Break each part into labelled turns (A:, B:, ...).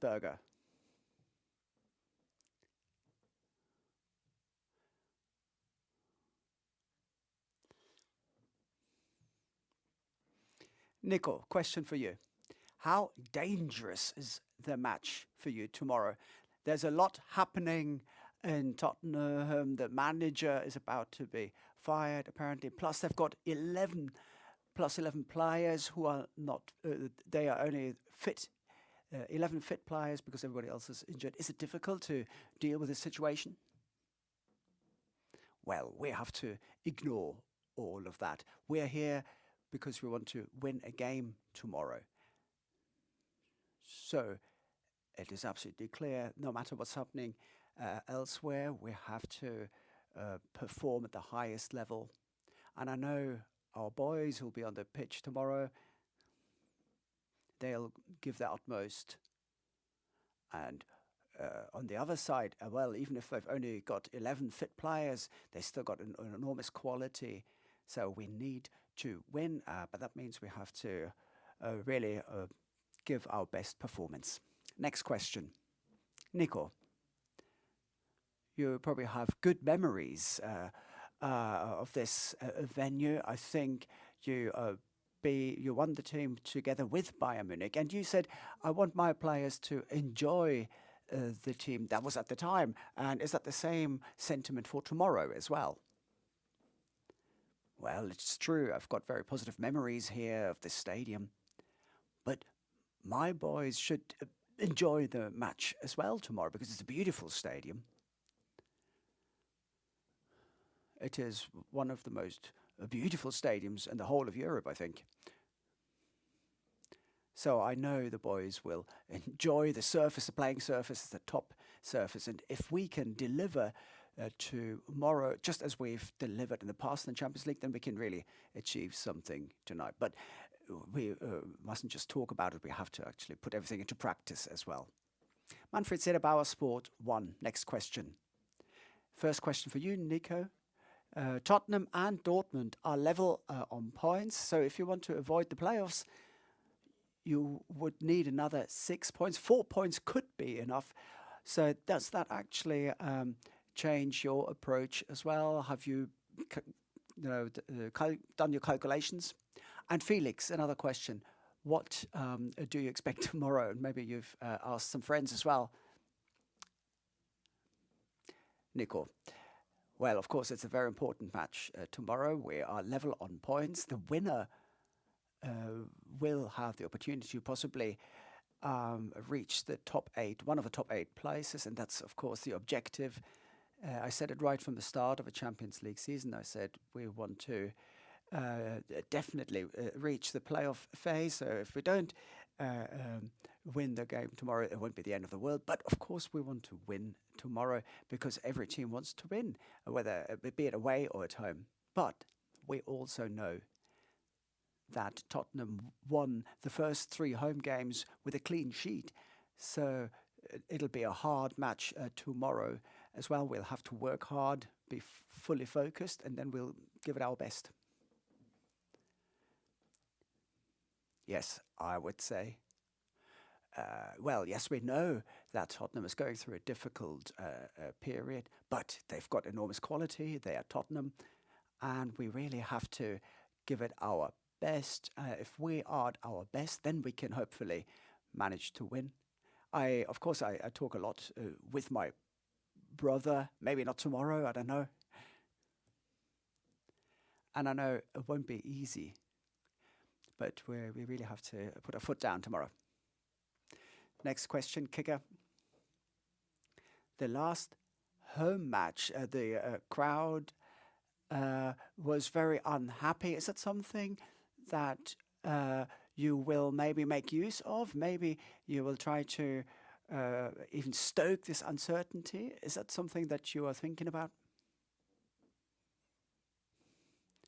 A: burger. Niko, question for you. How dangerous is the match for you tomorrow? There's a lot happening in Tottenham. The manager is about to be fired, apparently. Plus, they've got 11 players who are not, they are only fit, 11 fit players because everybody else is injured. Is it difficult to deal with this situation? Well, we have to ignore all of that. We're here because we want to win a game tomorrow. So it is absolutely clear, no matter what's happening elsewhere, we have to perform at the highest level. And I know our boys who'll be on the pitch tomorrow, they'll give their utmost. And on the other side, well, even if they've only got 11 fit players, they still got an enormous quality. So we need to win, but that means we have to really give our best performance. Next question. Niko, you probably have good memories of this venue. I think you won the team together with Bayern Munich, and you said, I want my players to enjoy the team. That was at the time. And is that the same sentiment for tomorrow as well? Well, it's true. I've got very positive memories here of this stadium. But my boys should enjoy the match as well tomorrow because it's a beautiful stadium. It is one of the most beautiful stadiums in the whole of Europe, I think. So I know the boys will enjoy the surface. The playing surface is the top surface. And if we can deliver tomorrow, just as we've delivered in the past in the Champions League, then we can really achieve something tonight. But we mustn't just talk about it. We have to actually put everything into practice as well. Manfred Sederbauer, Sport 1. Next question. First question for you, Niko. Tottenham and Dortmund are level on points. So if you want to avoid the playoffs, you would need another 6 points. 4 points could be enough. So does that actually change your approach as well? Have you done your calculations? And Felix, another question. What do you expect tomorrow? And maybe you've asked some friends as well. Niko. Well, of course, it's a very important match tomorrow. We are level on points. The winner will have the opportunity to possibly reach the top 8, one of the top 8 places, and that's, of course, the objective. I said it right from the start of a Champions League season. I said we want to definitely reach the playoff phase. So if we don't win the game tomorrow, it won't be the end of the world. But of course, we want to win tomorrow because every team wants to win, whether it be it away or at home. But we also know that Tottenham won the first 3 home games with a clean sheet. So it'll be a hard match tomorrow as well. We'll have to work hard, be fully focused, and then we'll give it our best. Yes, I would say. Well, yes, we know that Tottenham is going through a difficult period, but they've got enormous quality. They are Tottenham, and we really have to give it our best. If we are at our best, then we can hopefully manage to win. Of course, I talk a lot with my brother. Maybe not tomorrow, I don't know. And I know it won't be easy, but we really have to put our foot down tomorrow. Next question, kicker. The last home match, the crowd was very unhappy. Is that something that you will maybe make use of? Maybe you will try to even stoke this uncertainty? Is that something that you are thinking about?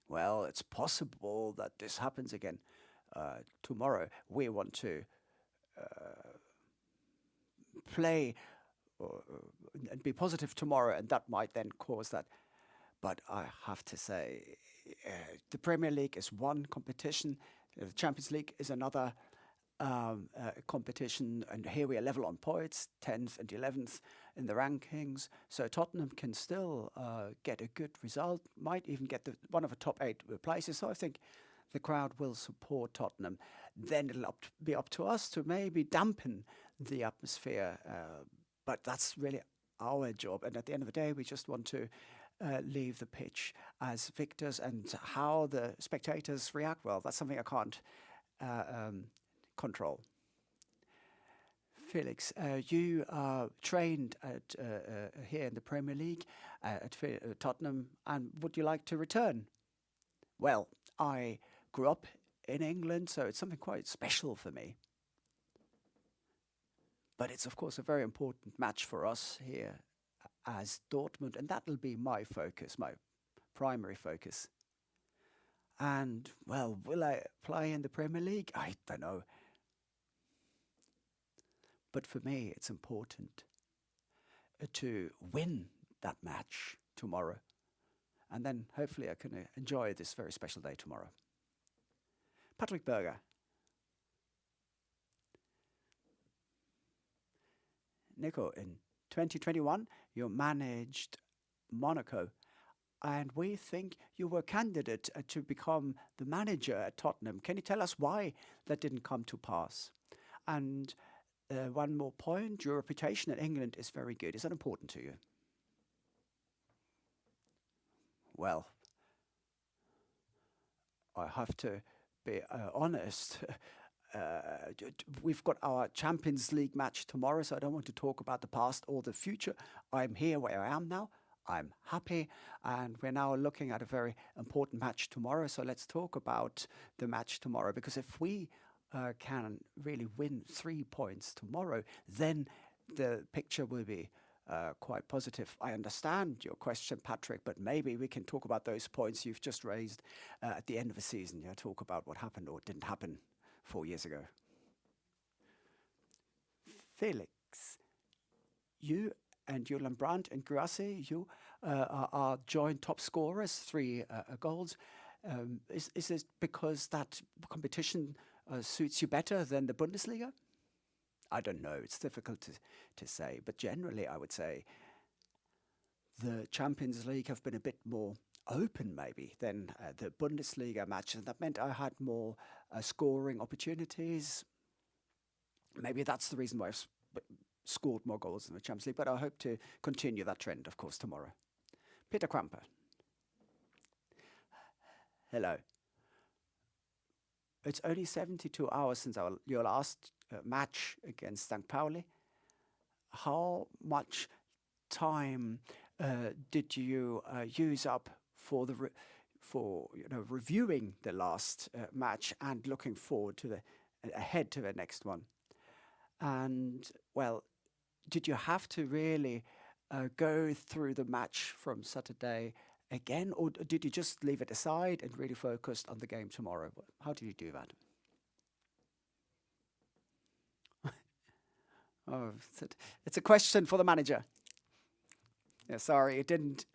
A: Well, it's possible that this happens again tomorrow. We want to play and be positive tomorrow, and that might then cause that. But I have to say, the Premier League is one competition, the Champions League is another, competition, and here we are level on points, 10th and 11th in the rankings. So Tottenham can still get a good result, might even get one of the top 8 places. So I think the crowd will support Tottenham. Then it'll be up to us to maybe dampen the atmosphere, but that's really our job. And at the end of the day, we just want to leave the pitch as victors, and how the spectators react, well, that's something I can't control. Felix, you trained at here in the Premier League at Tottenham, and would you like to return? Well, I grew up in England, so it's something quite special for me. But it's, of course, a very important match for us here as Dortmund, and that'll be my focus, my primary focus. And, well, will I play in the Premier League? I don't know. But for me, it's important to win that match tomorrow. And then hopefully I can enjoy this very special day tomorrow. Patrick Berger. Niko, in 2021, you managed Monaco, and we think you were candidate to become the manager at Tottenham. Can you tell us why that didn't come to pass? And one more point, your reputation in England is very good. Is that important to you? Well, I have to be honest. We've got our Champions League match tomorrow, so I don't want to talk about the past or the future. I'm here where I am now. I'm happy, and we're now looking at a very important match tomorrow. So let's talk about the match tomorrow, because if we can really win 3 points tomorrow, then the picture will be quite positive. I understand your question, Patrick, but maybe we can talk about those points you've just raised at the end of the season. Talk about what happened or didn't happen 4 years ago. Felix, you and Julian Brandt and Guirassy, you are joint top scorers, 3 goals. Is this because that competition suits you better than the Bundesliga? I don't know. It's difficult to say. But generally, I would say the Champions League have been a bit more open, maybe, than the Bundesliga matches. That meant I had more scoring opportunities. Maybe that's the reason why I've scored more goals in the Champions League. But I hope to continue that trend, of course, tomorrow. Peter Kramper. Hello. It's only 72 hours since your last match against St. Pauli. How much time did you use up for reviewing the last match and looking forward to ahead to the next one? And well, did you have to really go through the match from Saturday again, or did you just leave it aside and really focus on the game tomorrow? How did you do that? Oh, it's a question for the manager. Yeah, sorry, it didn't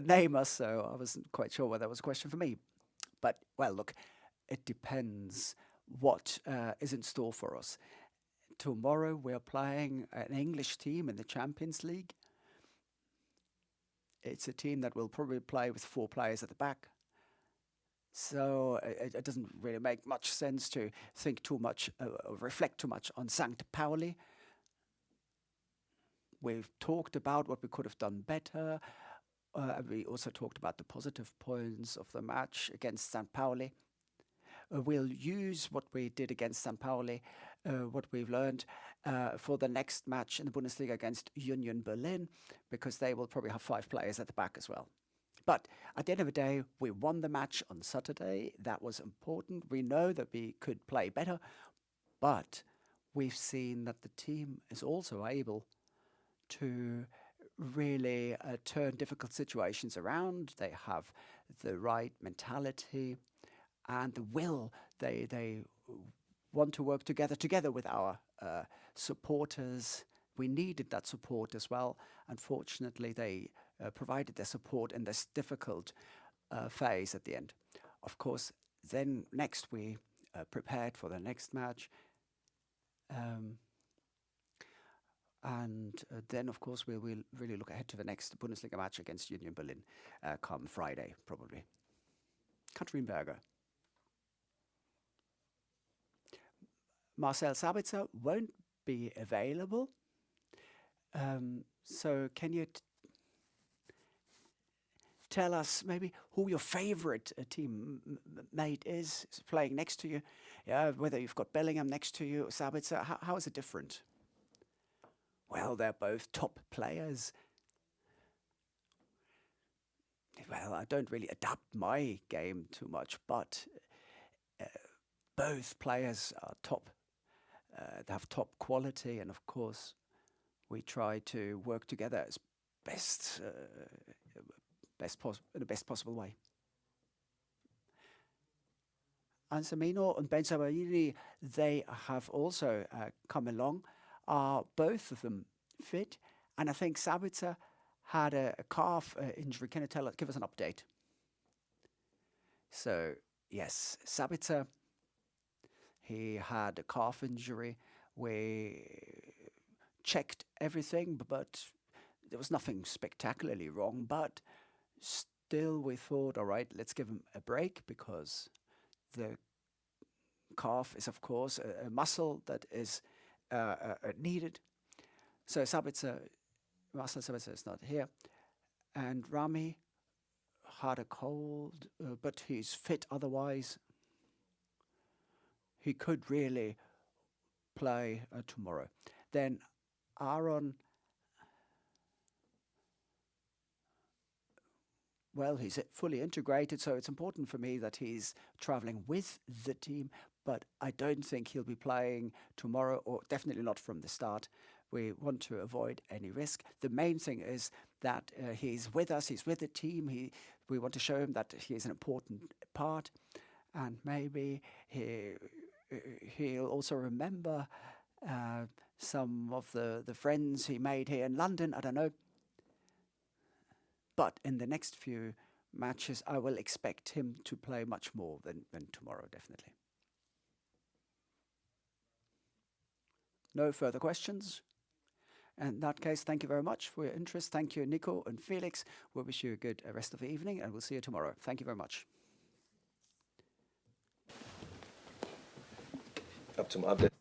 A: name us, so I wasn't quite sure whether that was a question for me. But, well, look, it depends what is in store for us. Tomorrow we're playing an English team in the Champions League. It's a team that will probably play with 4 players at the back. So it doesn't really make much sense to think too much, or reflect too much on St. Pauli. We've talked about what we could have done better. We also talked about the positive points of the match against St. Pauli. We'll use what we did against St. Pauli, what we've learned for the next match in the Bundesliga against Union Berlin, because they will probably have 5 players at the back as well. But at the end of the day, we won the match on Saturday. That was important. We know that we could play better, but we've seen that the team is also able to really turn difficult situations around. They have the right mentality and the will. They want to work together with our supporters. We needed that support as well. Unfortunately, they provided their support in this difficult phase at the end. Of course, then next we prepared for the next match And then, of course, we will really look ahead to the next Bundesliga match against Union Berlin come Friday, probably. Katrinberger. Marcel Sabitzer won't be available. So can you tell us maybe who your favorite teammate is playing next to you? Yeah, whether you've got Bellingham next to you, Sabitzer. How is it different? Well, they're both top players. Well, I don't really adapt my game too much, but both players are top. They have top quality, and of course, we try to work together as in the best possible way. Anselmino and Benzabaini, they have also come along. Are both of them fit? And I think Sabitzer had a calf injury. Can you give us an update? So, yes, Sabitzer, he had a calf injury. We checked everything, but there was nothing spectacularly wrong. But still, we thought, all right, let's give him a break, because the calf is, of course, a muscle that is needed. So Marcel Sabitzer is not here. And Rami had a cold, but he's fit otherwise. He could really play tomorrow. Then Aaron, well, he's fully integrated, so it's important for me that he's traveling with the team, but I don't think he'll be playing tomorrow, or definitely not from the start. We want to avoid any risk. The main thing is that he's with us, he's with the team. We want to show him that he is an important part, and maybe he'll also remember some of the friends he made here in London, I don't know. But in the next few matches, I will expect him to play much more than tomorrow, definitely. No further questions? In that case, thank you very much for your interest. Thank you, Niko and Felix. We wish you a good rest of the evening, and we'll see you tomorrow. Thank you very much.
B: Ab zum Abend.